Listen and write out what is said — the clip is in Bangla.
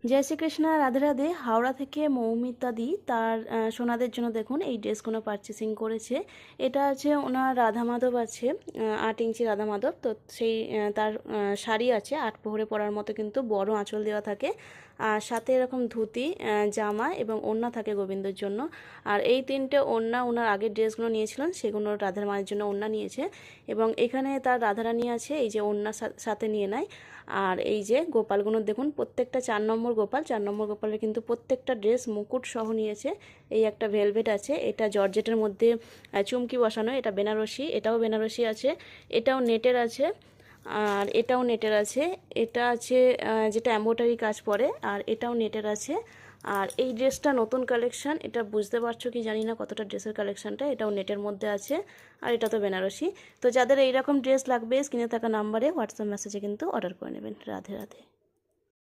জয় শ্রীকৃষ্ণ, রাধে রাধে। হাওড়া থেকে মৌমিতা দি তার সোনাদের জন্য দেখুন এই ড্রেসগুলো পারচেসিং করেছে। এটা আছে ওনার রাধা মাধব আছে, 8 ইঞ্চি রাধা মাধব। তো সেই তার শাড়ি আছে 8 প্রহরে পরার মতো, কিন্তু বড় আঁচল দেওয়া থাকে, আর সাথে এরকম ধুতি, জামা এবং ওড়না থাকে গোবিন্দর জন্য। আর এই 3টে ওড়না ওনার আগের ড্রেসগুলো নিয়েছিলেন, সেগুলো রাধার মায়ের জন্য ওড়না নিয়েছে। এবং এখানে তার রাধারানী আছে, এই যে ওড়নার সাথে নিয়ে নেয়। আর এই যে গোপালগুলো দেখুন, প্রত্যেকটা 4 নম্বর গোপাল। 4 নম্বর গোপালের কিন্তু প্রত্যেকটা ড্রেস মুকুট সহ নিয়েছে। এই একটা ভেলভেট আছে, এটা জর্জেটের মধ্যে চুমকি বসানো, এটা বেনারসি, এটাও বেনারসি আছে, এটাও নেটের আছে, আর এটাও নেটের আছে। এটা আছে যেটা এম্ব্রয়ডারি কাজ পরে, আর এটাও নেটের আছে। আর এই ড্রেসটা নতুন কালেকশন, এটা বুঝতে পারছো কি জানি না কতটা ড্রেসের কালেকশনটা, এটাও নেটের মধ্যে আছে, আর এটা তো বেনারসি। তো যাদের এইরকম ড্রেস লাগবে স্ক্রিনে থাকা নাম্বারে হোয়াটসঅ্যাপ মেসেজে কিন্তু অর্ডার করে নেবেন। রাধে রাধে।